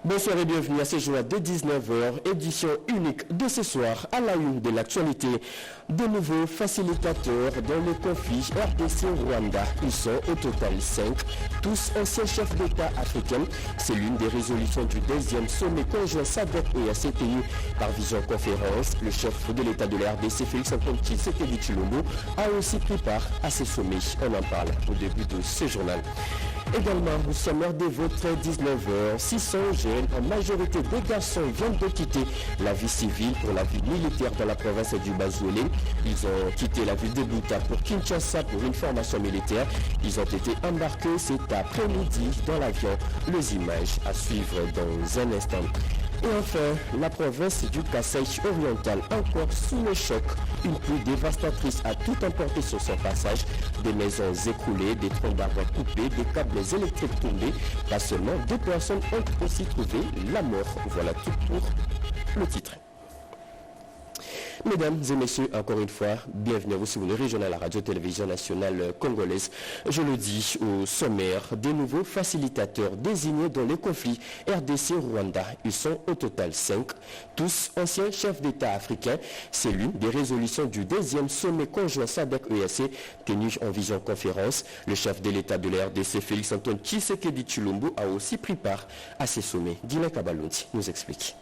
Bonsoir et bienvenue à ce jour de 19h, édition unique de ce soir à la une de l'actualité. De nouveaux facilitateurs dans le conflit RDC-Rwanda. Ils sont au total 5, tous anciens chefs d'État africains. C'est l'une des résolutions du deuxième sommet conjoint SADC-EAC tenu par visioconférence. Le chef de l'État de la RDC, Félix-Antoine Tshisekedi Tshilombo, a aussi pris part à ce sommet. On en parle au début de ce journal. Également, au sommaire de votre 19h, 600 jeunes, en majorité des garçons, viennent de quitter la vie civile pour la vie militaire dans la province du Bazouélé. Ils ont quitté la ville de Buta pour Kinshasa pour une formation militaire. Ils ont été embarqués cet après-midi dans l'avion. Les images à suivre dans un instant. Et enfin, la province du Kasaï oriental, encore sous le choc. Une pluie dévastatrice a tout emporté sur son passage. Des maisons écroulées, des troncs d'arbres coupés, des câbles électriques tombés. Pas seulement, 2 personnes ont aussi trouvé la mort. Voilà tout pour le titre. Mesdames et messieurs, encore une fois, bienvenue à vous sur le régional, la radio-télévision nationale congolaise. Je le dis au sommaire, des nouveaux facilitateurs désignés dans le conflit RDC-Rwanda. Ils sont au total 5, tous anciens chefs d'État africains. C'est l'une des résolutions du deuxième sommet conjoint SADC-EAC tenu en visioconférence. Le chef de l'État de la RDC, Félix-Antoine Tshisekedi Tshilombo, a aussi pris part à ces sommets. Dylan Kabalondi nous explique.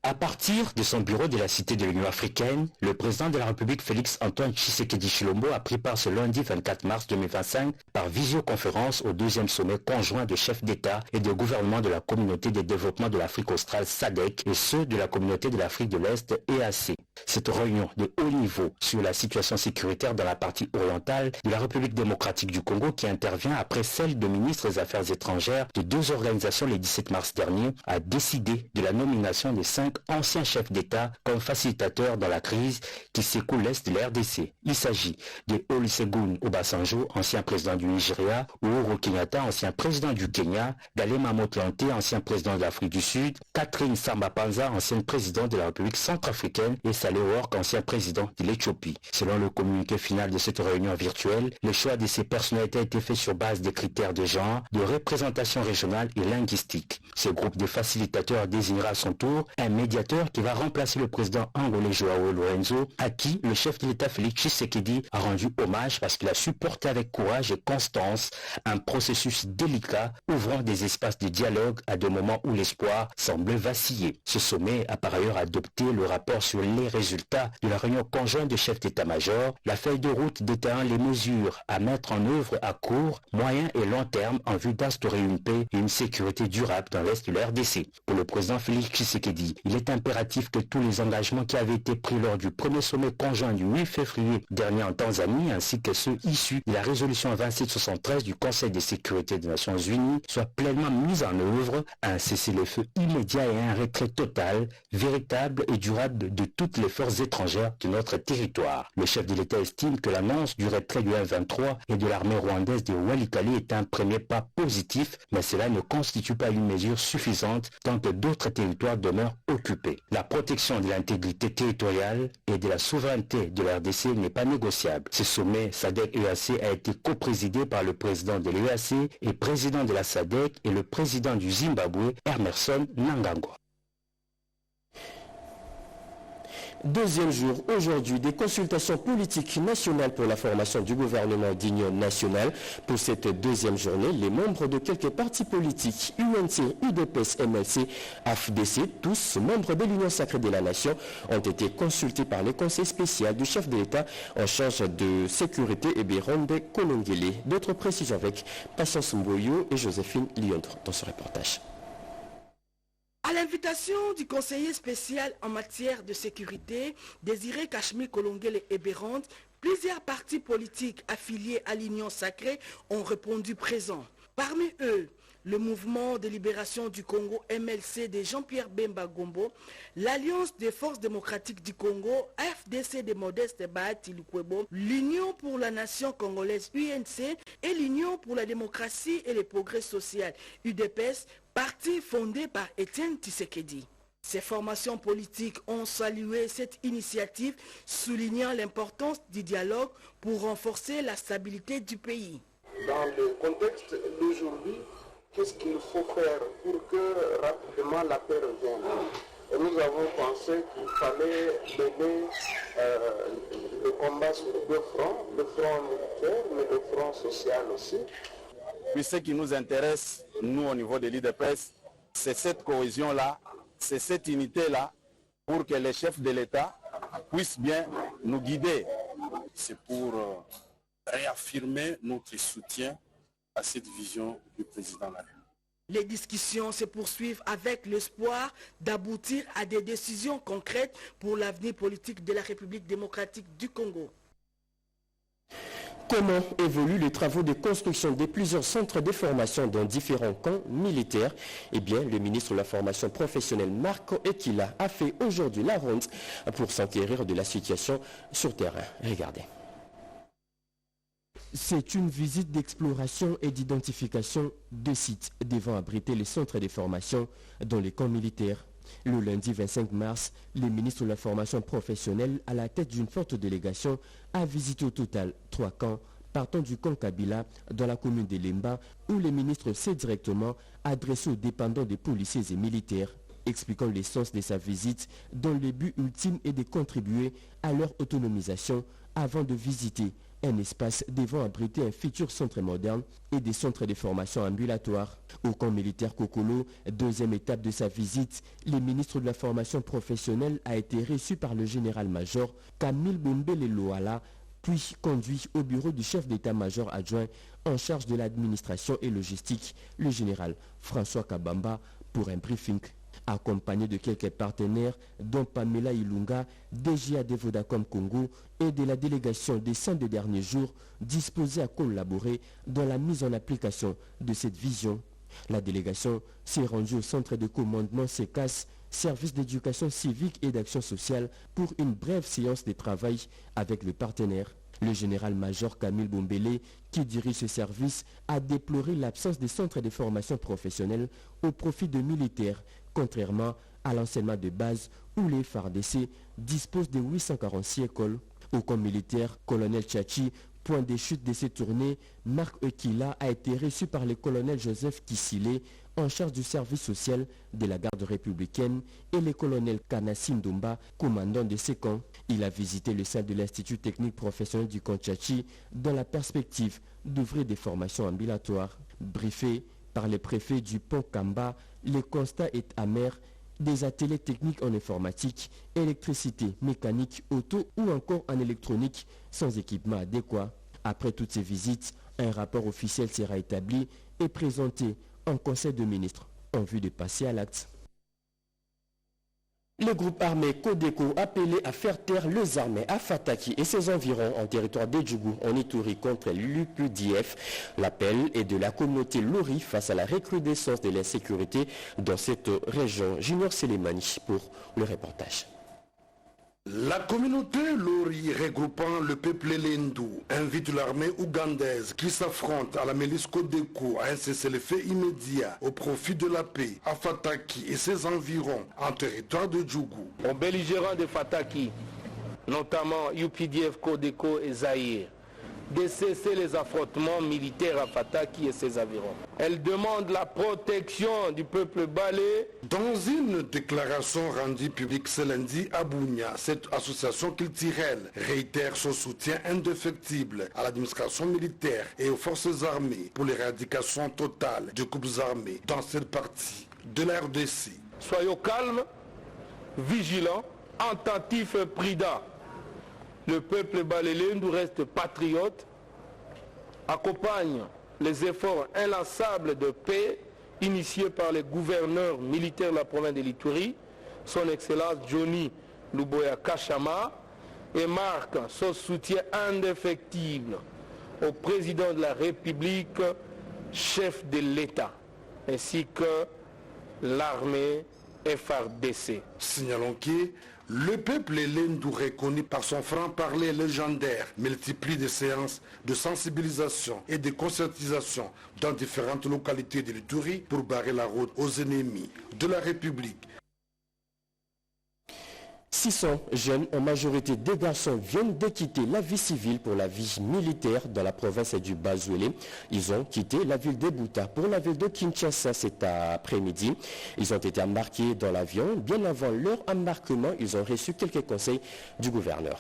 À partir de son bureau de la Cité de l'Union africaine, le président de la République Félix-Antoine Tshisekedi Tshilombo a pris part ce lundi 24 mars 2025 par visioconférence au deuxième sommet conjoint de chefs d'État et de gouvernement de la communauté de développement de l'Afrique australe SADC et ceux de la communauté de l'Afrique de l'Est EAC. Cette réunion de haut niveau sur la situation sécuritaire dans la partie orientale de la République démocratique du Congo qui intervient après celle de ministres des Affaires étrangères de 2 organisations le 17 mars dernier a décidé de la nomination de 5 anciens chefs d'État comme facilitateurs dans la crise qui secoue l'Est de la RDC. Il s'agit de Olusegun Obasanjo, ancien président du Nigeria, Uhuru Kenyatta, ancien président du Kenya, Dalema Motlante, ancien président de l'Afrique du Sud, Catherine Samba-Panza, ancienne présidente de la République centrafricaine et Saleh Work, ancien président de l'Éthiopie. Selon le communiqué final de cette réunion virtuelle, le choix de ces personnalités a été fait sur base des critères de genre, de représentation régionale et linguistique. Ce groupe de facilitateurs désignera à son tour un médiateur qui va remplacer le président angolais Joao Lorenzo, à qui le chef de l'État Félix Tshisekedi a rendu hommage parce qu'il a supporté avec courage et constance un processus délicat ouvrant des espaces de dialogue à des moments où l'espoir semblait vaciller. Ce sommet a par ailleurs adopté le rapport sur les résultats de la réunion conjointe de chefs d'état-major, la feuille de route détaillant les mesures à mettre en œuvre à court, moyen et long terme en vue d'instaurer une paix et une sécurité durable dans l'Est de la RDC. Pour le président Félix Tshisekedi, il est impératif que tous les engagements qui avaient été pris lors du premier sommet conjoint du 8 février dernier en Tanzanie, ainsi que ceux issus de la résolution 2773 du Conseil de sécurité des Nations Unies, soient pleinement mis en œuvre, un cessez-le-feu immédiat et un retrait total, véritable et durable de toutes les forces étrangères de notre territoire. Le chef de l'État estime que l'annonce du retrait du M23 et de l'armée rwandaise de Walikale est un premier pas positif, mais cela ne constitue pas une mesure suffisante tant que d'autres territoires demeurent occupés. La protection de l'intégrité territoriale et de la souveraineté de la RDC n'est pas négociable. Ce sommet SADC-EAC a été coprésidé par le président de l'EAC et président de la SADC et le président du Zimbabwe, Emmerson Mnangagwa. Deuxième jour aujourd'hui des consultations politiques nationales pour la formation du gouvernement d'union nationale. Pour cette deuxième journée, les membres de quelques partis politiques, UNC, UDPS, MLC, AFDC, tous membres de l'Union sacrée de la nation, ont été consultés par le conseil spécial du chef de l'État en charge de sécurité et Bironde Kolongele. D'autres précisions avec Patience Mboyo et Joséphine Liondre dans ce reportage. À l'invitation du conseiller spécial en matière de sécurité, Désiré Kashmi Kolongele et Bironde, plusieurs partis politiques affiliés à l'Union sacrée ont répondu présents. Parmi eux, le mouvement de libération du Congo MLC de Jean-Pierre Bemba Gombo, l'Alliance des forces démocratiques du Congo, FDC de Modeste Bahati Lukwebo, l'Union pour la nation congolaise UNC et l'Union pour la démocratie et le progrès social UDPS, parti fondé par Étienne Tshisekedi. Ces formations politiques ont salué cette initiative, soulignant l'importance du dialogue pour renforcer la stabilité du pays. Dans le contexte d'aujourd'hui, qu'est-ce qu'il faut faire pour que rapidement la paix revienne? Et nous avons pensé qu'il fallait mener le combat sur deux fronts, le front militaire, mais le front social aussi. Puis ce qui nous intéresse, nous au niveau de l'IDPS, c'est cette cohésion-là, c'est cette unité-là, pour que les chefs de l'État puissent bien nous guider. C'est pour réaffirmer notre soutien à cette vision du président de la République. Les discussions se poursuivent avec l'espoir d'aboutir à des décisions concrètes pour l'avenir politique de la République démocratique du Congo. Comment évoluent les travaux de construction de plusieurs centres de formation dans différents camps militaires? Eh bien, le ministre de la formation professionnelle Marc Ekila a fait aujourd'hui la ronde pour s'enquérir de la situation sur terrain. Regardez. C'est une visite d'exploration et d'identification de sites devant abriter les centres de formation dans les camps militaires. Le lundi 25 mars, le ministre de la formation professionnelle, à la tête d'une forte délégation, a visité au total 3 camps partant du camp Kabila dans la commune de Lemba, où le ministre s'est directement adressé aux dépendants des policiers et militaires, expliquant l'essence de sa visite dont le but ultime est de contribuer à leur autonomisation avant de visiter un espace devant abriter un futur centre moderne et des centres de formation ambulatoires. Au camp militaire Kokolo, deuxième étape de sa visite, le ministre de la formation professionnelle a été reçu par le général-major Camille Bombele Loala, puis conduit au bureau du chef d'état-major adjoint en charge de l'administration et logistique, le général François Kabamba, pour un briefing. Accompagné de quelques partenaires, dont Pamela Ilunga, DGA de Vodacom Congo, et de la délégation des 100 derniers jours, disposés à collaborer dans la mise en application de cette vision. La délégation s'est rendue au centre de commandement SECAS, service d'éducation civique et d'action sociale, pour une brève séance de travail avec le partenaire. Le général-major Camille Bombele, qui dirige ce service, a déploré l'absence des centres de formation professionnelle au profit de militaires, contrairement à l'enseignement de base où les FARDC disposent de 846 écoles. Au camp militaire, colonel Tchachi, point de chute de ces tournées, Marc Ekila a été reçu par le colonel Joseph Kissile, en charge du service social de la garde républicaine, et le colonel Kanassim Domba, commandant de ces camps. Il a visité le salle de l'Institut technique professionnel du camp Tchachi dans la perspective d'ouvrir des formations ambulatoires. Briefé par le préfet du pont Kamba, le constat est amer. Des ateliers techniques en informatique, électricité, mécanique, auto ou encore en électronique sans équipement adéquat. Après toutes ces visites, un rapport officiel sera établi et présenté en Conseil de ministres en vue de passer à l'acte. Le groupe armé Codeco appelé à faire taire les armées à Fataki et ses environs en territoire d'Edjougou en Ituri contre l'UPDF. L'appel est de la communauté Lori face à la recrudescence de l'insécurité dans cette région. Junior Selemani pour le reportage. La communauté Lori regroupant le peuple Lendu invite l'armée ougandaise qui s'affronte à la milice Codeco à un cessez-le-feu immédiat au profit de la paix à Fataki et ses environs en territoire de Djougou. Aux belligérants de Fataki, notamment UPDF, Codeco et Zaïre, de cesser les affrontements militaires à Fataki et ses environs. Elle demande la protection du peuple balé. Dans une déclaration rendue publique ce lundi à Bounia, cette association culturelle réitère son soutien indéfectible à l'administration militaire et aux forces armées pour l'éradication totale des groupes armés dans cette partie de la RDC. Soyons calmes, vigilants, attentifs et prudents. Le peuple balélendu reste patriote, accompagne les efforts inlassables de paix initiés par les gouverneurs militaires de la province de l'Ituri, son Excellence Johnny Luboya Kachama, et marque son soutien indéfectible au président de la République, chef de l'État, ainsi que l'armée FARDC. Signalons que le peuple Lendu, reconnu par son franc-parler légendaire, multiplie des séances de sensibilisation et de conscientisation dans différentes localités de l'Ituri pour barrer la route aux ennemis de la République. 600 jeunes, en majorité des garçons, viennent de quitter la vie civile pour la vie militaire dans la province du Basuélé. Ils ont quitté la ville de Buta pour la ville de Kinshasa cet après-midi. Ils ont été embarqués dans l'avion. Bien avant leur embarquement, ils ont reçu quelques conseils du gouverneur.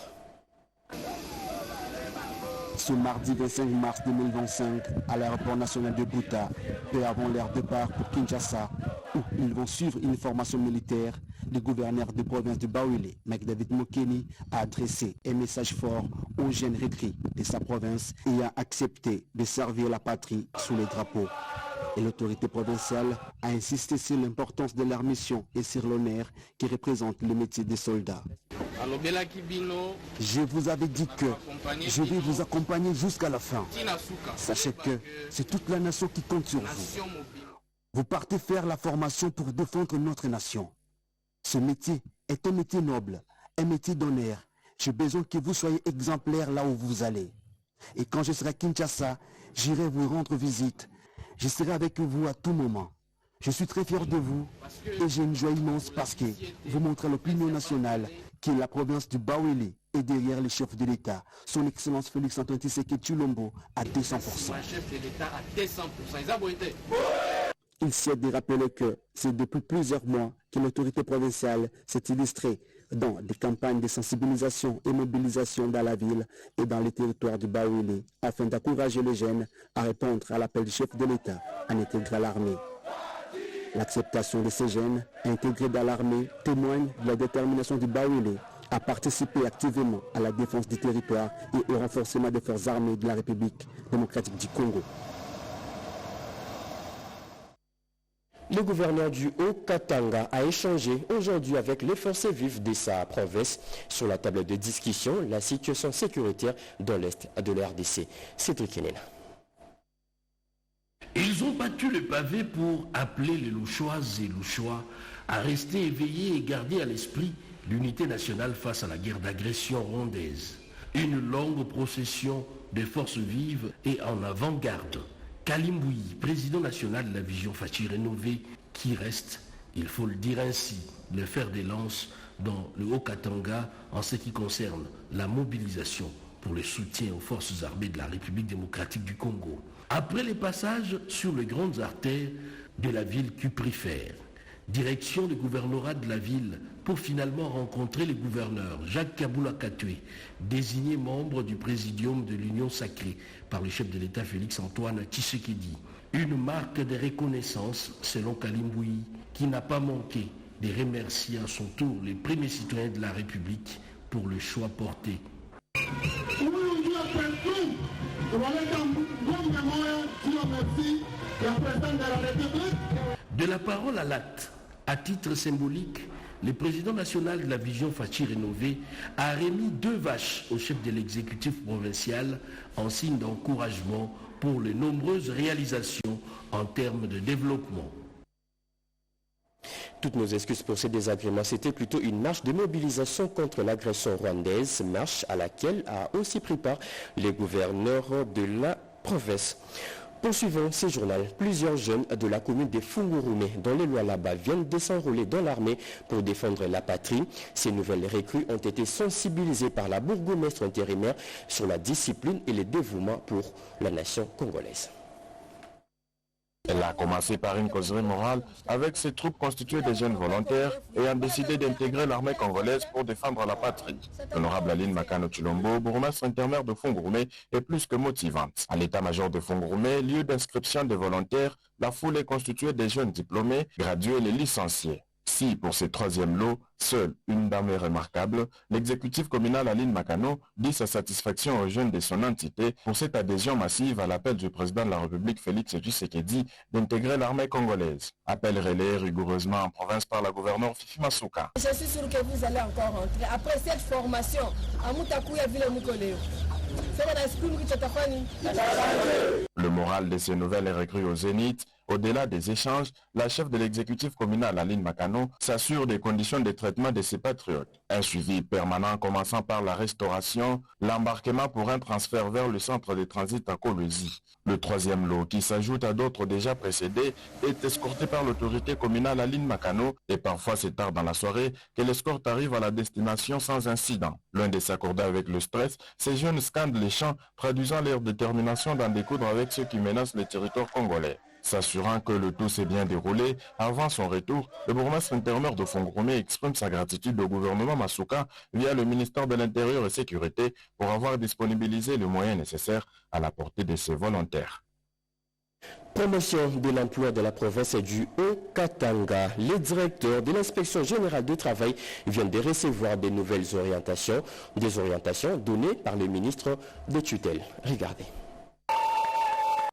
Ce mardi 25 mars 2025, à l'aéroport national de Buta, peu avant leur départ pour Kinshasa, où ils vont suivre une formation militaire, le gouverneur de province de Basuélé, Mike David Mokeni, a adressé un message fort aux jeunes recrues de sa province et a accepté de servir la patrie sous les drapeaux. Et l'autorité provinciale a insisté sur l'importance de leur mission et sur l'honneur qui représente le métier des soldats. Je vous avais dit que je vais vous accompagner jusqu'à la fin. Sachez que c'est toute la nation qui compte sur vous. Vous partez faire la formation pour défendre notre nation. Ce métier est un métier noble, un métier d'honneur. J'ai besoin que vous soyez exemplaires là où vous allez. Et quand je serai à Kinshasa, j'irai vous rendre visite. Je serai avec vous à tout moment. Je suis très fier de vous et j'ai une joie immense parce que vous montrez à l'opinion nationale que la province du Basuélé est derrière les chefs de l'État. Son Excellence Félix Antoine Tshisekedi Tshilombo à 200%. Il souhaite de rappeler que c'est depuis plusieurs mois que l'autorité provinciale s'est illustrée dans des campagnes de sensibilisation et mobilisation dans la ville et dans les territoires du Basuélé afin d'encourager les jeunes à répondre à l'appel du chef de l'État à intégrer l'armée. L'acceptation de ces jeunes intégrés dans l'armée témoigne de la détermination du Basuélé à participer activement à la défense du territoire et au renforcement des forces armées de la République démocratique du Congo. Le gouverneur du Haut-Katanga a échangé aujourd'hui avec les forces vives de sa province sur la table de discussion la situation sécuritaire dans l'est de la RDC. C'est Kenena. Ils ont battu le pavé pour appeler les Louchoises et Louchois à rester éveillés et garder à l'esprit l'unité nationale face à la guerre d'agression rwandaise. Une longue procession de forces vives et en avant-garde. Kalimbouyi, président national de la vision Fachi rénovée, qui reste, il faut le dire ainsi, le fer de lance dans le Haut-Katanga en ce qui concerne la mobilisation pour le soutien aux forces armées de la République démocratique du Congo. Après les passages sur les grandes artères de la ville cuprifère, direction du gouvernorat de la ville pour finalement rencontrer le gouverneur Jacques Kabula Katoué, désigné membre du présidium de l'Union sacrée par le chef de l'État Félix Antoine Tshisekedi. Une marque de reconnaissance selon Kalimbouyi, qui n'a pas manqué de remercier à son tour les premiers citoyens de la République pour le choix porté. De la parole à l'acte, à titre symbolique, le président national de la vision Fachi rénovée a remis 2 vaches au chef de l'exécutif provincial en signe d'encouragement pour les nombreuses réalisations en termes de développement. Toutes nos excuses pour ces désagréments, c'était plutôt une marche de mobilisation contre l'agression rwandaise, marche à laquelle a aussi pris part les gouverneurs de la province. Poursuivons ce journal. Plusieurs jeunes de la commune de Fungurume, dont les lois là-bas, viennent de s'enrôler dans l'armée pour défendre la patrie. Ces nouvelles recrues ont été sensibilisées par la bourgmestre intérimaire sur la discipline et le dévouement pour la nation congolaise. Elle a commencé par une causerie morale avec ses troupes constituées de jeunes volontaires ayant décidé d'intégrer l'armée congolaise pour défendre la patrie. L'honorable Aline Makano Tshilombo, bourgmestre intérimaire de Fungurume, est plus que motivante. À l'état-major de Fungurume, lieu d'inscription des volontaires, la foule est constituée de jeunes diplômés, gradués et licenciés. Si, pour ce 3e lot, seule une dame est remarquable, l'exécutif communal Aline Makano dit sa satisfaction aux jeunes de son entité pour cette adhésion massive à l'appel du président de la République Félix Tshisekedi d'intégrer l'armée congolaise. Appel relayé rigoureusement en province par la gouverneure Fifi Masuka. Je suis sûr que vous allez encore rentrer. Après cette formation, à Moutakuya Ville Mukoleo. Le moral de ces nouvelles recrues au Zénith Au-delà des échanges, la chef de l'exécutif communal, Aline Makano, s'assure des conditions de traitement de ses patriotes. Un suivi permanent commençant par la restauration, l'embarquement pour un transfert vers le centre de transit à Kolwezi. Le troisième lot, qui s'ajoute à d'autres déjà précédés, est escorté par l'autorité communale Aline Makano et parfois c'est tard dans la soirée que l'escorte arrive à la destination sans incident. Loin de s'accorder avec le stress, ces jeunes scandent les chants, traduisant leur détermination d'en découdre avec ceux qui menacent le territoire congolais. S'assurant que le tout s'est bien déroulé, avant son retour, le bourgmestre intérimaire de Fongomé exprime sa gratitude au gouvernement Masuka via le ministère de l'Intérieur et Sécurité pour avoir disponibilisé les moyens nécessaires à la portée de ses volontaires. Promotion de l'emploi de la province du Haut-Katanga. Les directeurs de l'inspection générale du travail viennent de recevoir des nouvelles orientations, des orientations données par le ministre des tutelles. Regardez.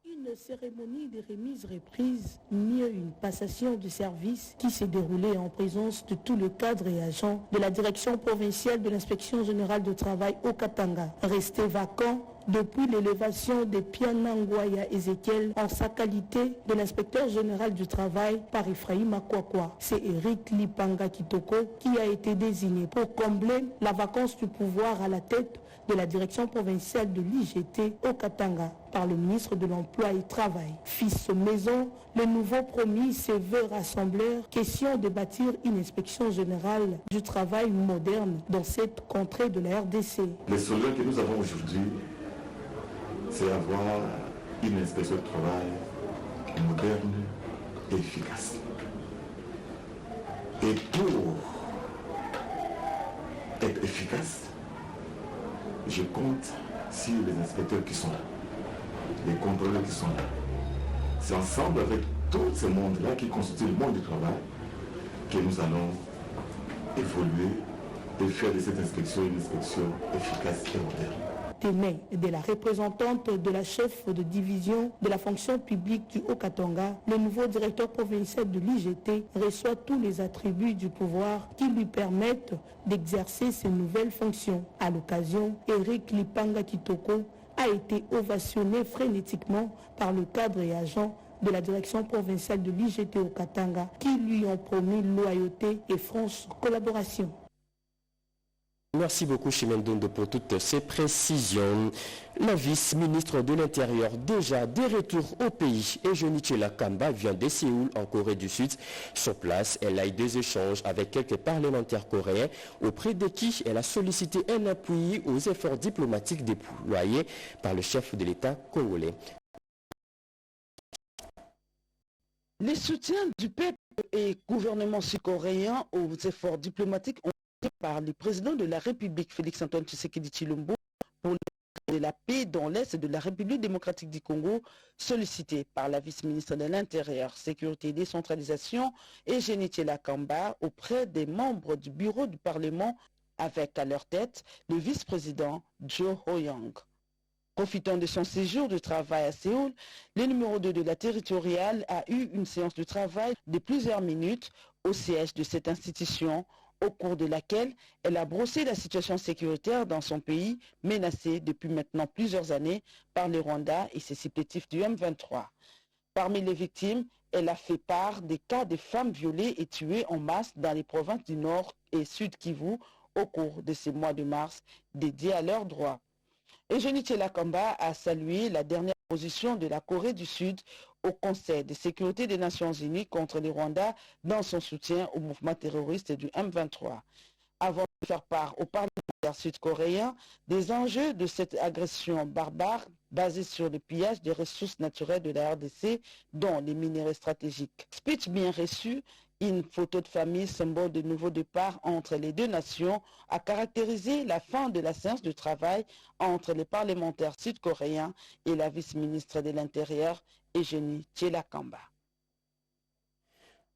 Une cérémonie de remise reprise, mieux une passation de service qui s'est déroulée en présence de tout le cadre et agents de la direction provinciale de l'inspection générale du travail au Katanga, resté vacant depuis l'élévation de Pianangwaya Ezekiel en sa qualité de l'inspecteur général du travail par Ephraim Akwakwa. C'est Eric Lipanga Kitoko qui a été désigné pour combler la vacance du pouvoir à la tête de la direction provinciale de l'IGT au Katanga par le ministre de l'Emploi et Travail. Fils maison, le nouveau promis se veut rassembleur, question de bâtir une inspection générale du travail moderne dans cette contrée de la RDC. Le slogan que nous avons aujourd'hui, c'est avoir une inspection de travail moderne et efficace. Et pour être efficace, je compte sur les inspecteurs qui sont là, les contrôleurs qui sont là. C'est ensemble avec tout ce monde-là qui constitue le monde du travail que nous allons évoluer et faire de cette inspection une inspection efficace et moderne. Témoin de la représentante de la chef de division de la fonction publique du Haut-Katanga, le nouveau directeur provincial de l'IGT reçoit tous les attributs du pouvoir qui lui permettent d'exercer ses nouvelles fonctions. À l'occasion, Eric Lipanga Kitoko a été ovationné frénétiquement par le cadre et agent de la direction provinciale de l'IGT au Katanga qui lui ont promis loyauté et franche collaboration. Merci beaucoup Chimendondo pour toutes ces précisions. La vice-ministre de l'Intérieur, déjà de retour au pays, Ejonichela Kamba, vient de Séoul en Corée du Sud. Sur place, elle a eu des échanges avec quelques parlementaires coréens auprès de qui elle a sollicité un appui aux efforts diplomatiques déployés par le chef de l'État congolais. Les soutiens du peuple et gouvernement sud-coréen aux efforts diplomatiques ont été par le président de la République, Félix-Antoine Tshisekedi Tshilombo, pour la paix dans l'Est de la République démocratique du Congo, sollicité par la vice-ministre de l'Intérieur, Sécurité et Décentralisation, Ejonichela Kamba, auprès des membres du bureau du Parlement, avec à leur tête le vice-président Jo Ho-young. Profitant de son séjour de travail à Séoul, le numéro 2 de la territoriale a eu une séance de travail de plusieurs minutes au siège de cette institution, au cours de laquelle elle a brossé la situation sécuritaire dans son pays, menacée depuis maintenant plusieurs années par le Rwanda et ses supplétifs du M23. Parmi les victimes, elle a fait part des cas de femmes violées et tuées en masse dans les provinces du Nord et Sud Kivu au cours de ces mois de mars dédiés à leurs droits. Ejonichela Kamba a salué la dernière position de la Corée du Sud au Conseil de sécurité des Nations Unies contre le Rwanda dans son soutien au mouvement terroriste du M23. Avant de faire part aux parlementaires sud-coréens des enjeux de cette agression barbare basée sur le pillage des ressources naturelles de la RDC, dont les minéraux stratégiques. Speech bien reçu, une photo de famille, symbole de nouveau départ entre les deux nations, a caractérisé la fin de la séance de travail entre les parlementaires sud-coréens et la vice-ministre de l'Intérieur, Ejonichela Kamba.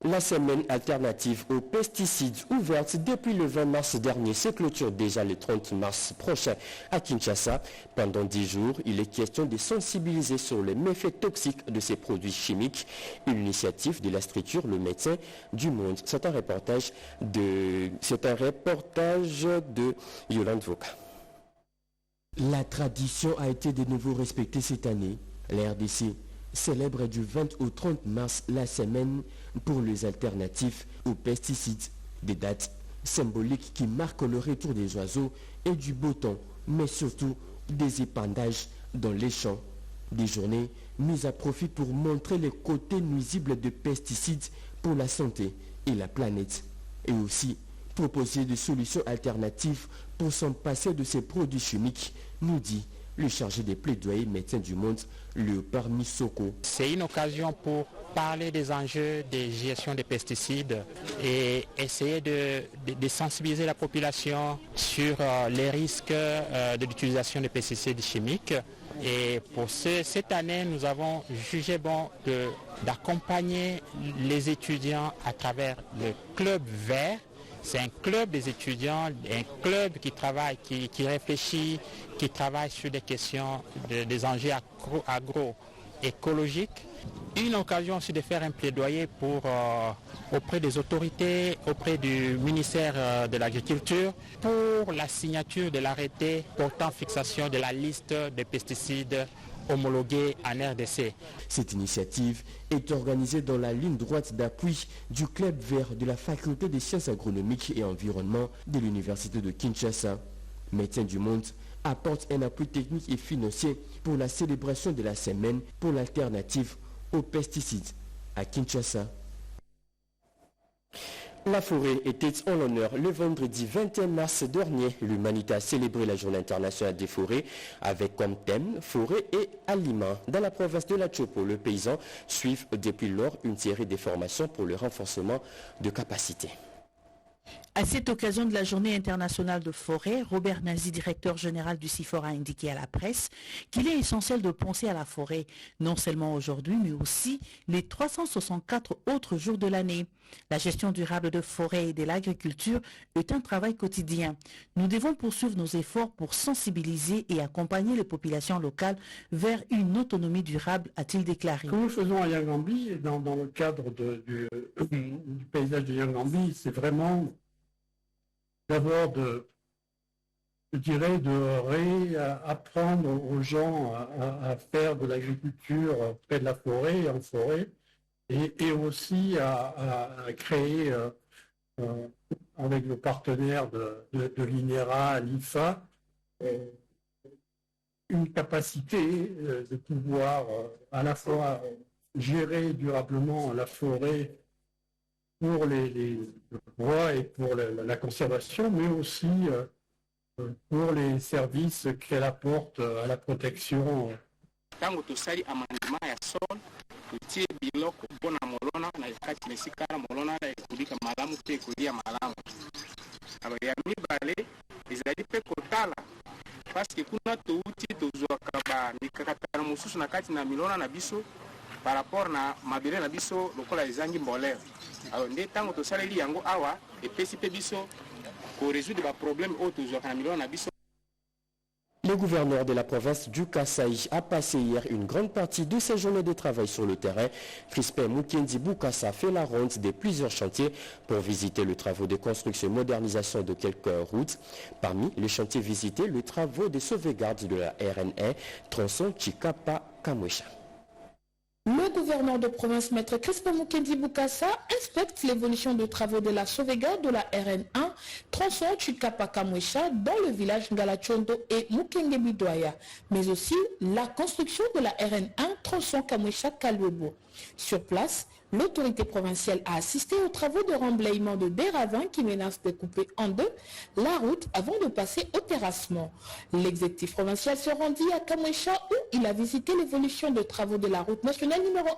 La semaine alternative aux pesticides ouverte depuis le 20 mars dernier se clôture déjà le 30 mars prochain à Kinshasa. Pendant 10 jours, il est question de sensibiliser sur les méfaits toxiques de ces produits chimiques. Une initiative de la structure Le Médecin du Monde. C'est un reportage de Yolande Voka. La tradition a été de nouveau respectée cette année. La RDC célèbre du 20 au 30 mars la semaine pour les alternatifs aux pesticides. Des dates symboliques qui marquent le retour des oiseaux et du beau temps, mais surtout des épandages dans les champs. Des journées mises à profit pour montrer les côtés nuisibles des pesticides pour la santé et la planète. Et aussi proposer des solutions alternatives pour s'en passer de ces produits chimiques, nous dit le chargé des plaidoyers Médecins du Monde, Léopard Missoko. C'est une occasion pour parler des enjeux de gestion des pesticides et essayer de sensibiliser la population sur les risques de l'utilisation des pesticides chimiques. Et pour cette année, nous avons jugé bon d'accompagner les étudiants à travers le Club Vert. C'est un club des étudiants, un club qui travaille, qui réfléchit, qui travaille sur des questions, des enjeux agroécologiques. Une occasion aussi de faire un plaidoyer auprès des autorités, auprès du ministère de l'Agriculture, pour la signature de l'arrêté portant fixation de la liste des pesticides homologués en RDC. Cette initiative est organisée dans la ligne droite d'appui du Club Vert de la Faculté des Sciences Agronomiques et Environnement de l'Université de Kinshasa. Médecins du Monde apporte un appui technique et financier pour la célébration de la semaine pour l'alternative aux pesticides à Kinshasa. La forêt était en l'honneur le vendredi 21 mars dernier. L'humanité a célébré la journée internationale des forêts avec comme thème forêt et aliments. Dans la province de la Chopo, les paysans suivent depuis lors une série de formations pour le renforcement de capacités. À cette occasion de la Journée internationale de forêt, Robert Nazi, directeur général du CIFOR, a indiqué à la presse qu'il est essentiel de penser à la forêt, non seulement aujourd'hui, mais aussi les 364 autres jours de l'année. La gestion durable de forêt et de l'agriculture est un travail quotidien. Nous devons poursuivre nos efforts pour sensibiliser et accompagner les populations locales vers une autonomie durable, a-t-il déclaré. Ce que nous faisons à Yangambi, dans le cadre du paysage de Yangambi, c'est vraiment d'abord de réapprendre aux gens à faire de l'agriculture près de la forêt et en forêt, et aussi à créer, avec le partenaire de l'INERA, l'IFA, une capacité de pouvoir à la fois gérer durablement la forêt pour les bois et pour la conservation, mais aussi pour les services qu'elle apporte à la protection. Utie biloko bona molona na kati mesikara molona na ekulika malamu pe kulia malamu aba ya mibale ezali pe kotala parce que kuna to uti to zwaka ba mikakatana mususu na kati na milona na biso par rapport na mabele na biso lokola ezangi mbolea alors nde tango to saleli yango awa epesi pe biso ko résoudre ba problème o to zwaka na milona na biso. Le gouverneur de la province du Kasaï a passé hier une grande partie de ses journées de travail sur le terrain. Crispin Mukendi Boukassa fait la ronde de plusieurs chantiers pour visiter les travaux de construction et modernisation de quelques routes. Parmi les chantiers visités, les travaux de sauvegarde de la RN1, tronçon Chikapa-Kamwesha. Le gouverneur de province, Maître Crispin Mukendi Boukassa, inspecte l'évolution des travaux de la sauvegarde de la RN1, tronçon Chikapa-Kamwesha dans le village Ngalachondo et Mukengebidoya, mais aussi la construction de la RN1, tronçon Kamwesha-Kalwebo. Sur place, l'autorité provinciale a assisté aux travaux de remblayement de des ravins qui menacent de couper en deux la route avant de passer au terrassement. L'exécutif provincial se rendit à Kamwesha où il a visité l'évolution de travaux de la route nationale numéro 1,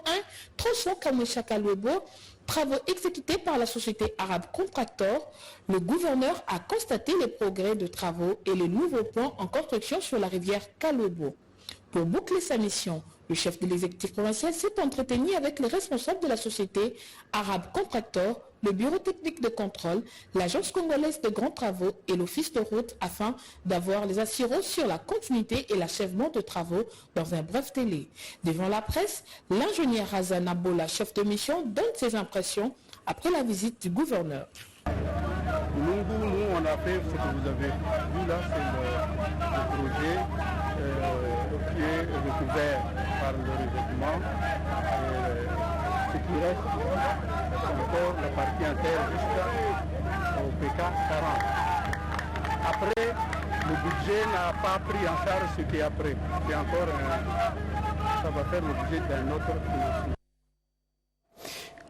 tronçon Kamwesha-Kalwebo, travaux exécutés par la société arabe Contractor. Le gouverneur a constaté les progrès de travaux et les nouveaux ponts en construction sur la rivière Kalwebo. Pour boucler sa mission, le chef de l'exécutif provincial s'est entretenu avec les responsables de la société arabe Contractor, le bureau technique de contrôle, l'agence congolaise de grands travaux et l'office de route afin d'avoir les assurances sur la continuité et l'achèvement de travaux dans un bref délai. Devant la presse, l'ingénieur Hazan Abola, chef de mission, donne ses impressions après la visite du gouverneur. Nous, on a fait ce que vous avez vu là, c'est le projet qui est recouvert par le revêtement. Ce qui reste, c'est encore la partie interne jusqu'au PK 40. Après, le budget n'a pas pris en charge ce qui est après. C'est encore ça va faire le budget d'un autre financement.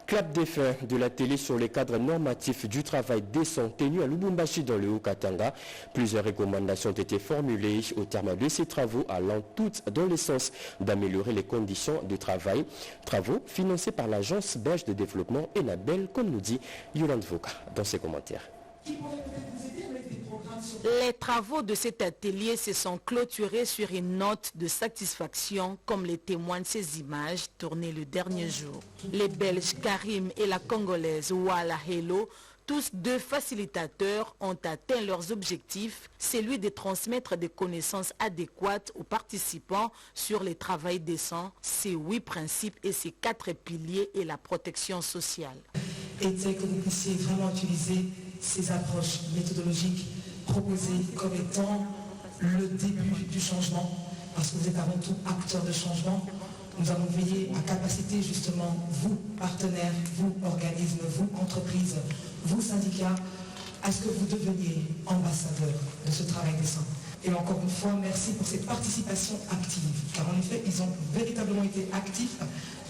Clap des fins de la télé sur les cadres normatifs du travail décent tenu à Lubumbashi dans le Haut-Katanga. Plusieurs recommandations ont été formulées au terme de ces travaux allant toutes dans le sens d'améliorer les conditions de travail. Travaux financés par l'agence belge de développement Enabel, comme nous dit Yolande Voka dans ses commentaires. Les travaux de cet atelier se sont clôturés sur une note de satisfaction, comme les témoignent ces images tournées le dernier jour. Les Belges Karim et la Congolaise Wala Hello, tous deux facilitateurs, ont atteint leurs objectifs, celui de transmettre des connaissances adéquates aux participants sur le travail décent, ses 8 principes et ses 4 piliers et la protection sociale. Était que vous puissiez vraiment utiliser ces approches méthodologiques proposées comme étant le début du changement, parce que vous êtes avant tout acteurs de changement. Nous allons veiller à capaciter justement vous, partenaires, vous, organismes, vous, entreprises, vous, syndicats, à ce que vous deveniez ambassadeurs de ce travail décent. Et encore une fois, merci pour cette participation active, car en effet, ils ont véritablement été actifs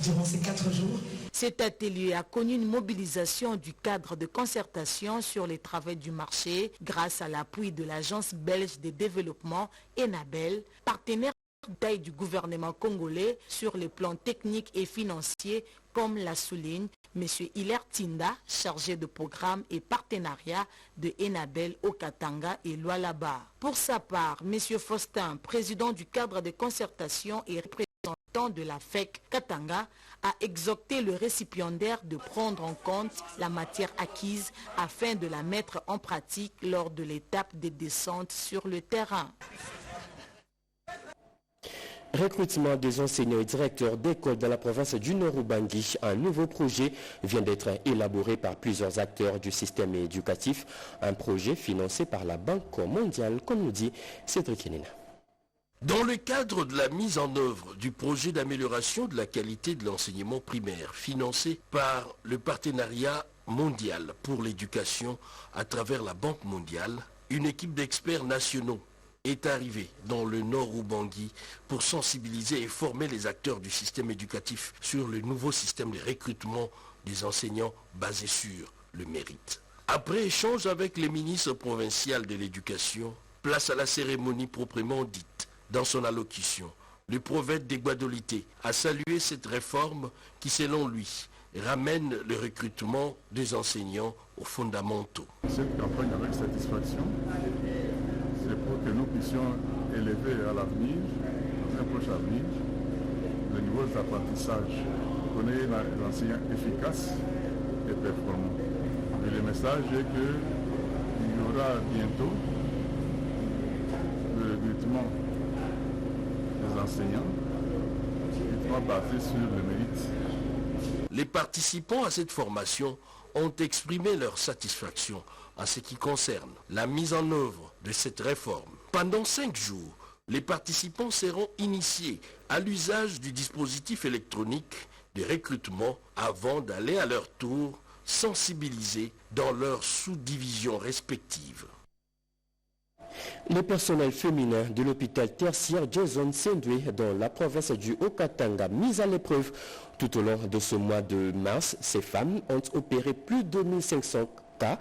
durant ces 4 jours. Cet atelier a connu une mobilisation du cadre de concertation sur les travaux du marché grâce à l'appui de l'agence belge de développement Enabel, partenaire taille du gouvernement congolais sur les plans techniques et financiers, comme la souligne M. Hilaire Tinda, chargé de programme et partenariat de Enabel au Katanga et Lualaba. Pour sa part, M. Faustin, président du cadre de concertation et représentant de la FEC Katanga, a exhorté le récipiendaire de prendre en compte la matière acquise afin de la mettre en pratique lors de l'étape de descente sur le terrain. Recrutement des enseignants et directeurs d'école dans la province du Nord-Ubangi. Un nouveau projet vient d'être élaboré par plusieurs acteurs du système éducatif. Un projet financé par la Banque mondiale, comme nous dit Cédric Kenina. Dans le cadre de la mise en œuvre du projet d'amélioration de la qualité de l'enseignement primaire, financé par le partenariat mondial pour l'éducation à travers la Banque mondiale, une équipe d'experts nationaux est arrivée dans le Nord-Ubangi pour sensibiliser et former les acteurs du système éducatif sur le nouveau système de recrutement des enseignants basé sur le mérite. Après échange avec les ministres provinciaux de l'éducation, place à la cérémonie proprement dite. Dans son allocution, le prophète des Guadolité a salué cette réforme qui, selon lui, ramène le recrutement des enseignants aux fondamentaux. Cette campagne avec satisfaction, c'est pour que nous puissions élever à l'avenir, dans un proche avenir, le niveau d'apprentissage, qu'on ait un enseignant efficace et performant. Et le message est qu'il y aura bientôt le recrutement des enseignants qui sera basé sur le mérite. Les participants à cette formation ont exprimé leur satisfaction en ce qui concerne la mise en œuvre de cette réforme. Pendant 5 jours, les participants seront initiés à l'usage du dispositif électronique de recrutement avant d'aller à leur tour sensibiliser dans leurs sous-divisions respectives. Les personnels féminins de l'hôpital tertiaire Jason Sendwe dans la province du Haut-Katanga mis à l'épreuve tout au long de ce mois de mars. Ces femmes ont opéré plus de 1500 cas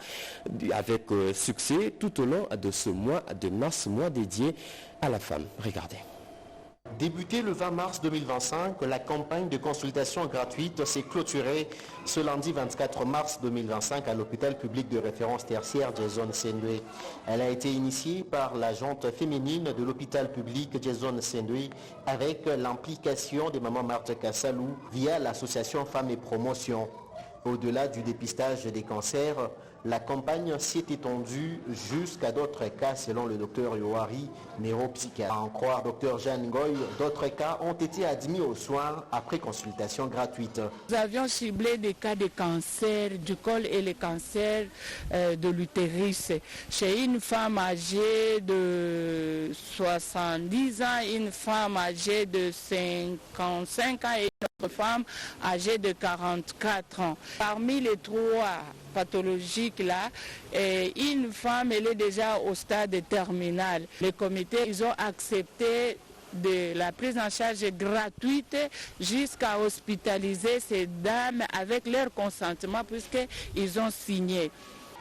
avec succès tout au long de ce mois de mars, mois dédié à la femme. Regardez. Débutée le 20 mars 2025, la campagne de consultation gratuite s'est clôturée ce lundi 24 mars 2025 à l'hôpital public de référence tertiaire Jason Sendwe. Elle a été initiée par l'agente féminine de l'hôpital public Jason Sendwe avec l'implication des mamans Marthe Kassalou via l'association Femmes et Promotion. Au-delà du dépistage des cancers, la campagne s'est étendue jusqu'à d'autres cas selon le docteur Yohari, neuropsychiatre. À en croire docteur Jeanne Ngoy, d'autres cas ont été admis aux soins après consultation gratuite. Nous avions ciblé des cas de cancer du col et les cancers de l'utérus chez une femme âgée de 70 ans, une femme âgée de 55 ans et une autre femme âgée de 44 ans. Parmi les trois pathologiques là, une femme elle est déjà au stade terminal. Les comités ils ont accepté de la prise en charge gratuite jusqu'à hospitaliser ces dames avec leur consentement puisqu'ils ont signé.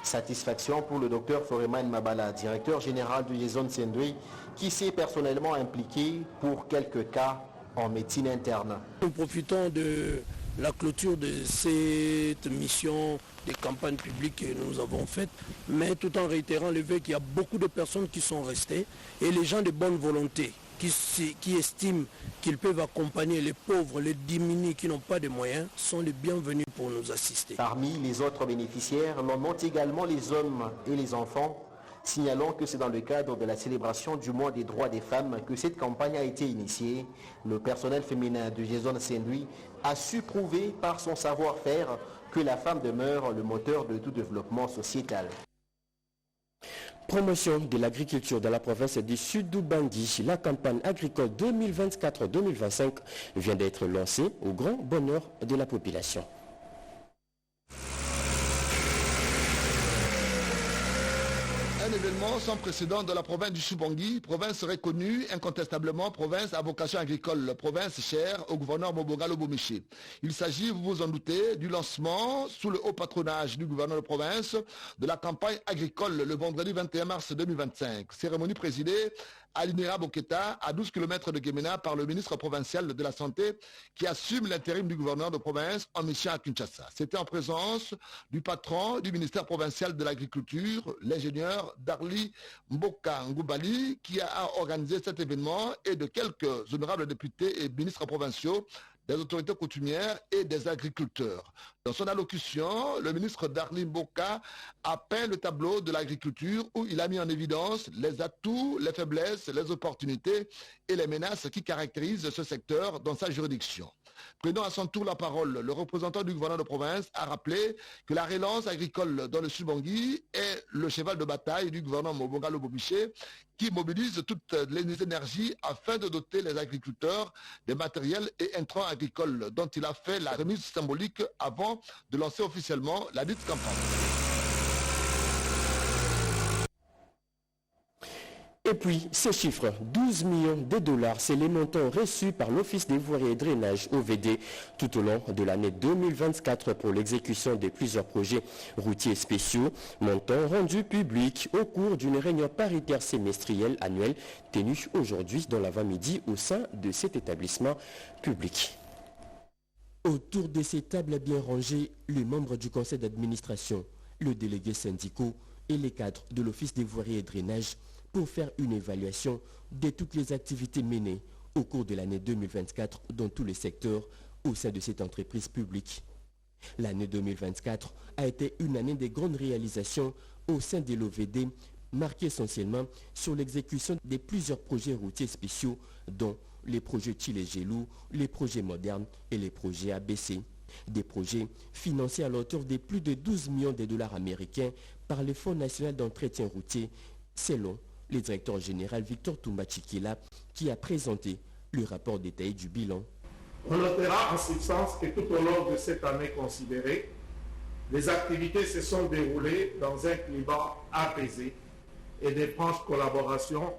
Satisfaction pour le docteur Foreman Mabala, directeur général du Jason Sendui, qui s'est personnellement impliqué pour quelques cas en médecine interne. Nous profitons de la clôture de cette mission de campagne publique que nous avons faite, mais tout en réitérant le fait qu'il y a beaucoup de personnes qui sont restées et les gens de bonne volonté qui estiment qu'ils peuvent accompagner les pauvres, les diminués qui n'ont pas de moyens, sont les bienvenus pour nous assister. Parmi les autres bénéficiaires, l'on note également les hommes et les enfants, signalant que c'est dans le cadre de la célébration du mois des droits des femmes que cette campagne a été initiée. Le personnel féminin de Jason Sendui a su prouver par son savoir-faire que la femme demeure le moteur de tout développement sociétal. Promotion de l'agriculture dans la province du Sud-Ubangui. La campagne agricole 2024-2025 vient d'être lancée au grand bonheur de la population. Un événement sans précédent dans la province du Sud-Ubangui, province reconnue incontestablement province à vocation agricole, province chère au gouverneur Moboga Lobomiché. Il s'agit, vous vous en doutez, du lancement sous le haut patronage du gouverneur de province de la campagne agricole le vendredi 21 mars 2025. Cérémonie présidée à l'Inera Boketa, à 12 km de Guémena, par le ministre provincial de la Santé qui assume l'intérim du gouverneur de province en mission à Kinshasa. C'était en présence du patron du ministère provincial de l'Agriculture, l'ingénieur Darli Mboka Ngoubali, qui a organisé cet événement, et de quelques honorables députés et ministres provinciaux, des autorités coutumières et des agriculteurs. Dans son allocution, le ministre Darli Mboka a peint le tableau de l'agriculture où il a mis en évidence les atouts, les faiblesses, les opportunités et les menaces qui caractérisent ce secteur dans sa juridiction. Prenant à son tour la parole, le représentant du gouverneur de province a rappelé que la relance agricole dans le Sud-Ubangui est le cheval de bataille du gouverneur Moboga Lobomiché qui mobilise toutes les énergies afin de doter les agriculteurs des matériels et intrants agricoles dont il a fait la remise symbolique avant de lancer officiellement la dite campagne. Et puis, ces chiffres, 12 millions de dollars, c'est les montants reçus par l'Office des voiries et drainage OVD tout au long de l'année 2024 pour l'exécution de plusieurs projets routiers spéciaux, montants rendus publics au cours d'une réunion paritaire semestrielle annuelle tenue aujourd'hui dans l'avant-midi au sein de cet établissement public. Autour de ces tables bien rangées, les membres du conseil d'administration, le délégué syndicaux et les cadres de l'Office des voiries et drainage pour faire une évaluation de toutes les activités menées au cours de l'année 2024 dans tous les secteurs au sein de cette entreprise publique. L'année 2024 a été une année de grandes réalisations au sein de l'OVD, marquée essentiellement sur l'exécution de plusieurs projets routiers spéciaux, dont les projets Chile-Gelou, les projets modernes et les projets ABC. Des projets financés à l'auteur de plus de 12 millions de dollars américains par le Fonds national d'entretien routier, selon le directeur général Victor Toumba-Chikila, qui a présenté le rapport détaillé du bilan. On notera en substance que tout au long de cette année considérée, les activités se sont déroulées dans un climat apaisé et de franche collaboration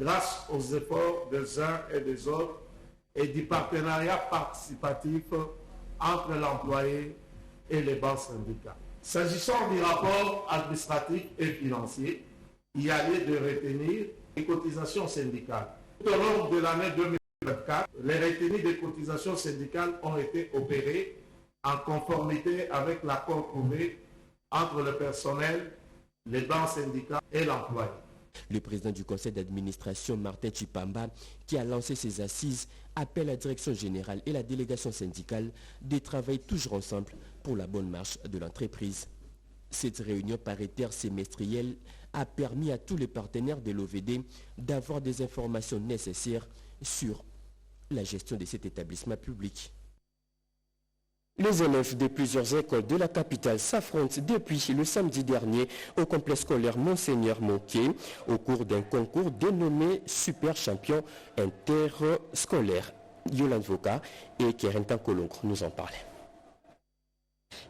grâce aux efforts des uns et des autres et du partenariat participatif entre l'employé et les bas syndicats. S'agissant du rapport administratif et financier, il y a lieu de retenir les cotisations syndicales. Tout au long de l'année 2024, les retenues des cotisations syndicales ont été opérées en conformité avec l'accord trouvé entre le personnel, les bancs syndicats et l'employé. Le président du conseil d'administration, Martin Chipamba, qui a lancé ses assises, appelle la direction générale et la délégation syndicale de travailler toujours ensemble pour la bonne marche de l'entreprise. Cette réunion paritaire semestrielle a permis à tous les partenaires de l'OVD d'avoir des informations nécessaires sur la gestion de cet établissement public. Les élèves de plusieurs écoles de la capitale s'affrontent depuis le samedi dernier au complexe scolaire Monseigneur Moquet au cours d'un concours dénommé Super Champion Interscolaire. Yolande Voka et Kerentan Kolongo nous en parlaient.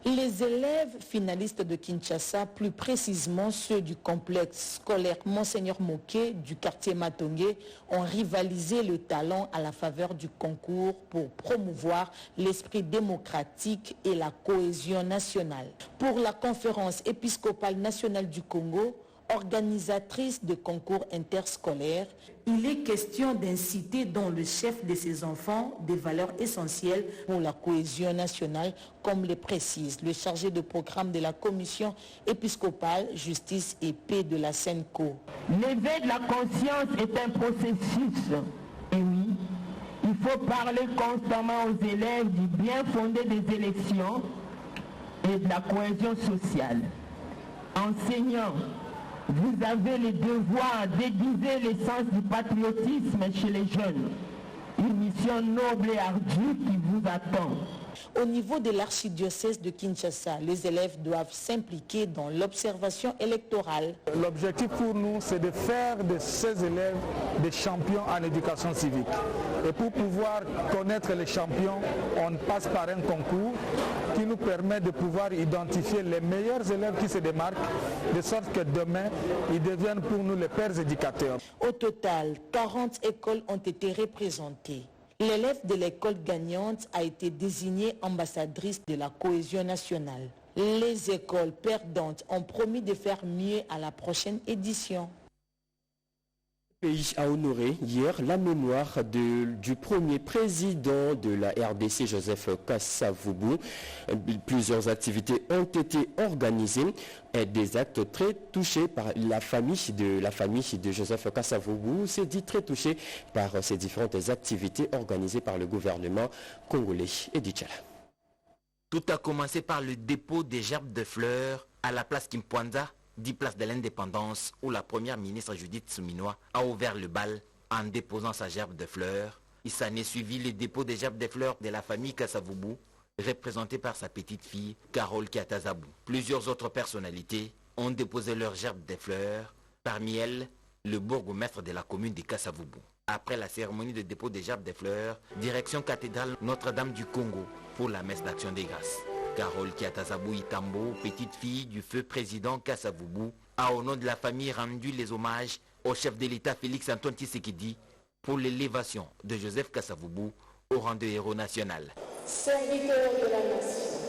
Les élèves finalistes de Kinshasa, plus précisément ceux du complexe scolaire Monseigneur Moquet du quartier Matongé, ont rivalisé le talent à la faveur du concours pour promouvoir l'esprit démocratique et la cohésion nationale. Pour la conférence épiscopale nationale du Congo, organisatrice de concours interscolaires, il est question d'inciter dans le chef de ses enfants des valeurs essentielles pour la cohésion nationale, comme le précise le chargé de programme de la commission épiscopale Justice et Paix de la Senco. L'éveil de la conscience est un processus. Et oui, il faut parler constamment aux élèves du bien fondé des élections et de la cohésion sociale. Enseignants, vous avez le devoir d'aiguiser l'essence du patriotisme chez les jeunes. Une mission noble et ardue qui vous attend. Au niveau de l'archidiocèse de Kinshasa, les élèves doivent s'impliquer dans l'observation électorale. L'objectif pour nous, c'est de faire de ces élèves des champions en éducation civique. Et pour pouvoir connaître les champions, on passe par un concours qui nous permet de pouvoir identifier les meilleurs élèves qui se démarquent, de sorte que demain, ils deviennent pour nous les pères éducateurs. Au total, 40 écoles ont été représentées. L'élève de l'école gagnante a été désignée ambassadrice de la cohésion nationale. Les écoles perdantes ont promis de faire mieux à la prochaine édition. Le pays a honoré hier la mémoire du premier président de la RDC, Joseph Kasavubu. Plusieurs activités ont été organisées et des actes très touchés par la famille de Joseph Kasavubu. C'est dit très touché par ces différentes activités organisées par le gouvernement congolais. Edi Tchala. Tout a commencé par le dépôt des gerbes de fleurs à la place Kimpwanza, 10 places de l'indépendance, où la première ministre Judith Souminois a ouvert le bal en déposant sa gerbe de fleurs. Il s'en est suivi le dépôt des gerbes de fleurs de la famille Kasavubu, représentée par sa petite fille Carole Kiatazabou. Plusieurs autres personnalités ont déposé leurs gerbes de fleurs, parmi elles le bourgmestre de la commune de Kasavubu. Après la cérémonie de dépôt des gerbes de fleurs, direction cathédrale Notre-Dame du Congo pour la messe d'action des grâces. Carole Kiatazabou Itambo, petite fille du feu président Kasavubu, a au nom de la famille rendu les hommages au chef de l'État Félix Antoine Tshisekedi pour l'élévation de Joseph Kasavubu au rang de héros national. Serviteur de la nation,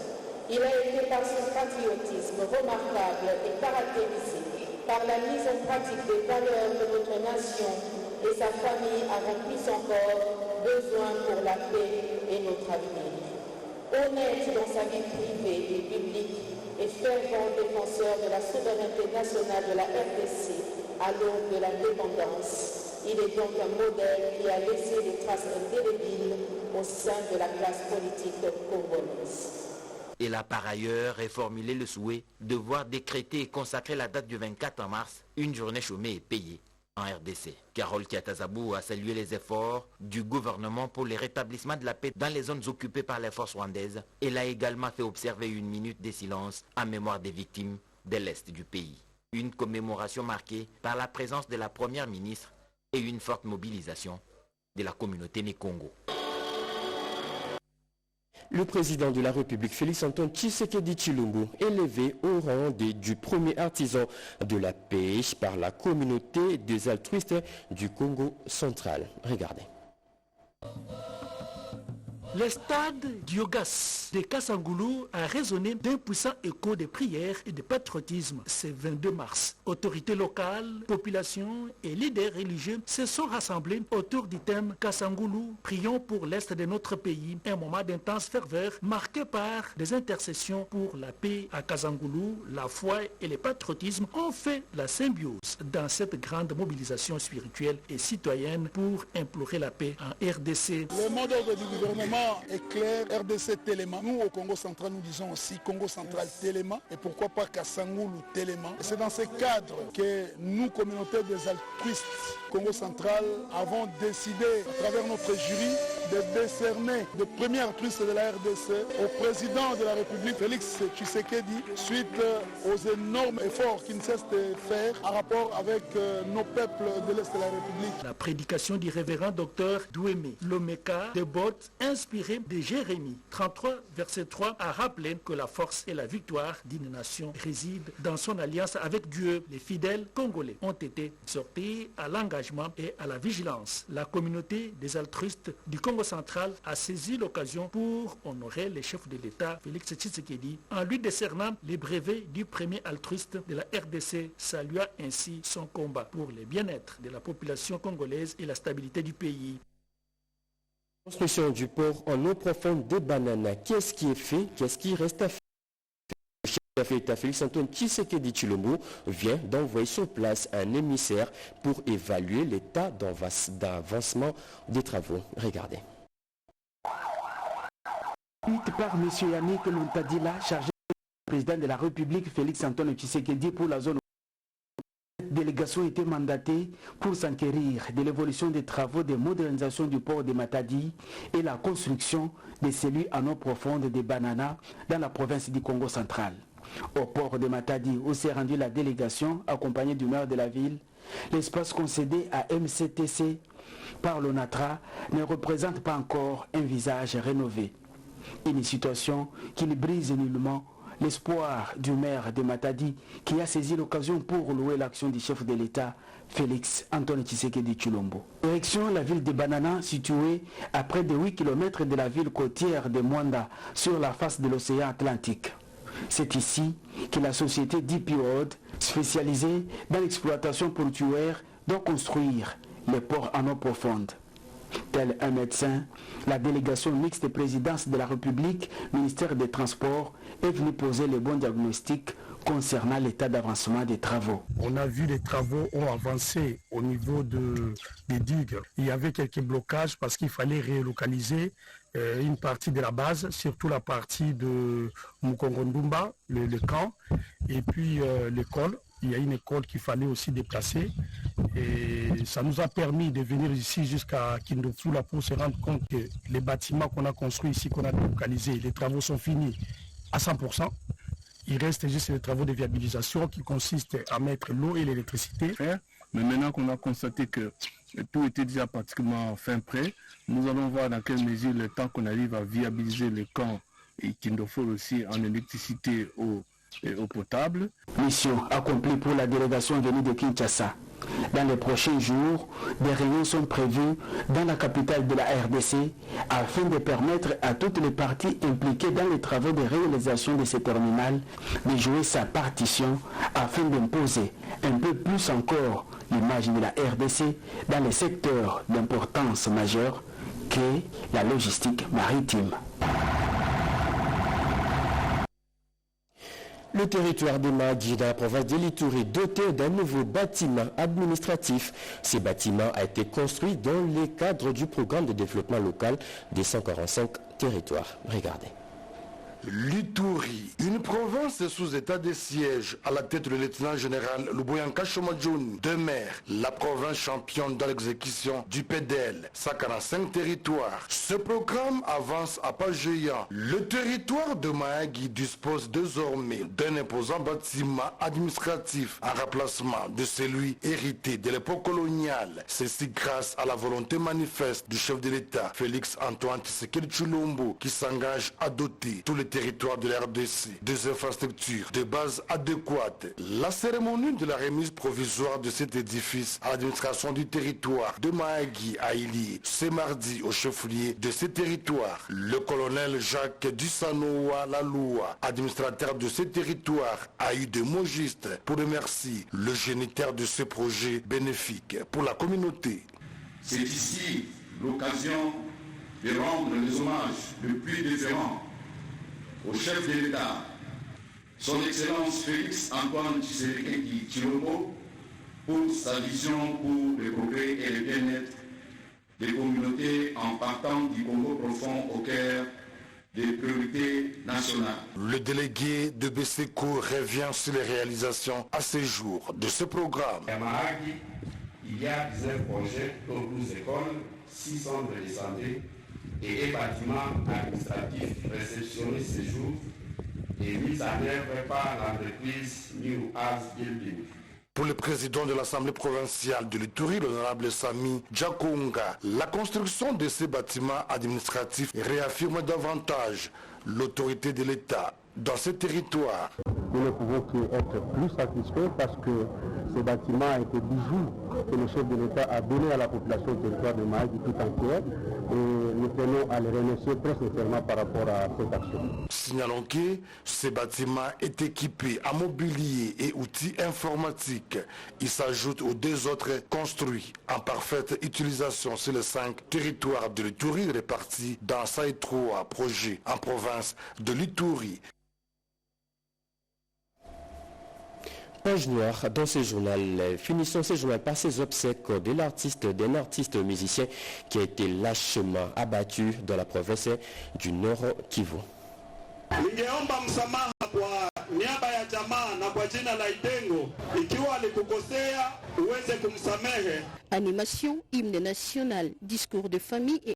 il a été par son patriotisme remarquable et caractérisé par la mise en pratique des valeurs de notre nation, et sa famille a rempli son corps besoin pour la paix et notre avenir. Honnête dans sa vie privée et publique et fervent défenseur de la souveraineté nationale de la RDC à l'aube de l'indépendance, il est donc un modèle qui a laissé des traces indélébiles au sein de la classe politique congolaise. Il a par ailleurs reformulé le souhait de voir décréter et consacrer la date du 24 mars une journée chômée et payée en RDC. Carole Kiatazabou a salué les efforts du gouvernement pour le rétablissement de la paix dans les zones occupées par les forces rwandaises. Elle a également fait observer une minute de silence en mémoire des victimes de l'Est du pays. Une commémoration marquée par la présence de la première ministre et une forte mobilisation de la communauté Né-Congo. Le président de la République, Félix Antoine Tshisekedi Tshilombo, élevé au rang du premier artisan de la paix par la communauté des altruistes du Congo central. Regardez. Le stade Diogas de Kassangoulou a résonné d'un puissant écho de prières et de patriotisme ce 22 mars. Autorités locales, populations et leaders religieux se sont rassemblés autour du thème Kassangoulou, prions pour l'Est de notre pays. Un moment d'intense ferveur marqué par des intercessions pour la paix à Kassangoulou. La foi et le patriotisme ont fait la symbiose dans cette grande mobilisation spirituelle et citoyenne pour implorer la paix en RDC. Le mot d'ordre du gouvernement positionnement est clair, RDC Téléma. Nous, au Congo central, nous disons aussi Congo central Téléma et pourquoi pas Kassangoulou Téléma. Et c'est dans ce cadre que nous, communauté des altruistes Congo central, avons décidé, à travers notre jury, de décerner le premier altruiste de la RDC au président de la République, Félix Tshisekedi, suite aux énormes efforts qu'il ne cesse de faire en rapport avec nos peuples de l'Est de la République. La prédication du révérend docteur Douémé Lomeka de Bot, inspiré de Jérémie 33, verset 3, a rappelé que la force et la victoire d'une nation résident dans son alliance avec Dieu. Les fidèles congolais ont été sortis à l'engagement et à la vigilance. La communauté des altruistes du Congo central a saisi l'occasion pour honorer le chef de l'État, Félix Tshisekedi, en lui décernant les brevets du premier altruiste de la RDC, saluant ainsi son combat pour le bien-être de la population congolaise et la stabilité du pays. Construction du port en eau profonde de Banana. Qu'est-ce qui est fait? Qu'est-ce qui reste à faire? Le chef d'État Félix-Antoine Tshisekedi Tshilombo vient d'envoyer sur place un émissaire pour évaluer l'état d'avancement des travaux. Regardez. Par M. Yannick Luntadila, chargé du président de la République Félix-Antoine Tshisekedi pour la zone. Cette délégation était mandatée pour s'enquérir de l'évolution des travaux de modernisation du port de Matadi et la construction de celui en eau profonde de Banana dans la province du Congo central. Au port de Matadi, où s'est rendue la délégation accompagnée du maire de la ville, l'espace concédé à MCTC par l'ONATRA ne représente pas encore un visage rénové. Une situation qui ne brise nullement l'espoir du maire de Matadi qui a saisi l'occasion pour louer l'action du chef de l'État, Félix Antoine Tshisekedi Tshilombo. Direction la ville de Banana, située à près de 8 km de la ville côtière de Mwanda, sur la face de l'océan Atlantique. C'est ici que la société DP World, spécialisée dans l'exploitation portuaire, doit construire les ports en eau profonde. Tel un médecin, la délégation mixte de présidence de la République, ministère des Transports, est venue poser les bons diagnostics concernant l'état d'avancement des travaux. On a vu les travaux ont avancé au niveau des digues. Il y avait quelques blocages parce qu'il fallait relocaliser une partie de la base, surtout la partie de Mukongondumba, le camp, et puis l'école. Il y a une école qu'il fallait aussi déplacer et ça nous a permis de venir ici jusqu'à Kindofula pour se rendre compte que les bâtiments qu'on a construits ici, qu'on a localisés, les travaux sont finis à 100%. Il reste juste les travaux de viabilisation qui consistent à mettre l'eau et l'électricité. Mais maintenant qu'on a constaté que tout était déjà pratiquement fin prêt, nous allons voir dans quelle mesure le temps qu'on arrive à viabiliser le camp et Kindofula aussi en électricité et eau potable. Mission accomplie pour la délégation venue de Kinshasa. Dans les prochains jours, des réunions sont prévues dans la capitale de la RDC afin de permettre à toutes les parties impliquées dans les travaux de réalisation de ce terminal de jouer sa partition afin d'imposer un peu plus encore l'image de la RDC dans les secteurs d'importance majeure qu'est la logistique maritime. Le territoire de Mahadji, dans la province de l'Ituri, doté d'un nouveau bâtiment administratif. Ce bâtiment a été construit dans le cadre du programme de développement local des 145 territoires. Regardez. L'Ituri, une province sous état de siège à la tête du lieutenant général Luboyanka Chomadjoun, demeure la province championne dans l'exécution du PDL, 145 territoires. Ce programme avance à pas géant. Le territoire de Mahagi dispose désormais d'un imposant bâtiment administratif en remplacement de celui hérité de l'époque coloniale. Ceci grâce à la volonté manifeste du chef de l'État, Félix Antoine Tshisekedi Tshilombo, qui s'engage à doter tous les territoire de la RDC, des infrastructures de base adéquates. La cérémonie de la remise provisoire de cet édifice à l'administration du territoire de Mahagi a eu lieu ce mardi au chef-lieu de ce territoire. Le colonel Jacques Dussanoa Laloua, administrateur de ce territoire, a eu des mots justes pour remercier le géniteur de ce projet bénéfique pour la communauté. C'est ici l'occasion de rendre les hommages les plus différents au chef de l'État, son Excellence Félix Antoine Tshisekedi Tshilombo, pour sa vision pour le progrès et le bien-être des communautés en partant du Congo profond au cœur des priorités nationales. Le délégué de BCECO revient sur les réalisations à ce jour de ce programme. À Mahagi, il y a 19 projets, dont 12 écoles, 6 centres de santé et un bâtiment administratif réceptionné ce jour et mis en œuvre par l'entreprise New Arts Building. Pour le président de l'Assemblée provinciale de l'Ituri, l'honorable Sami Djakonga, la construction de ces bâtiments administratifs réaffirme davantage l'autorité de l'État dans ce territoire. Nous ne pouvons qu'être plus satisfaits parce que ce bâtiment est un bijou que le chef de l'État a donné à la population du territoire de Mahagi tout entière et nous tenons à les remercier très sincèrement par rapport à cette action. Signalons que ce bâtiment est équipé en mobilier et outils informatiques. Il s'ajoute aux 2 autres construits en parfaite utilisation sur les 5 territoires de l'Ituri répartis dans 3 projets en province de l'Ituri. Page noire dans ce journal. Finissons ce journal par ces obsèques d'un artiste musicien qui a été lâchement abattu dans la province du Nord Kivu. Ningeomba msamaha kwa niaba ya jamaa na kwa jina la Idengo, ikiwa alikukosea uweze kumsamehe. Animation, hymne national, discours de famille et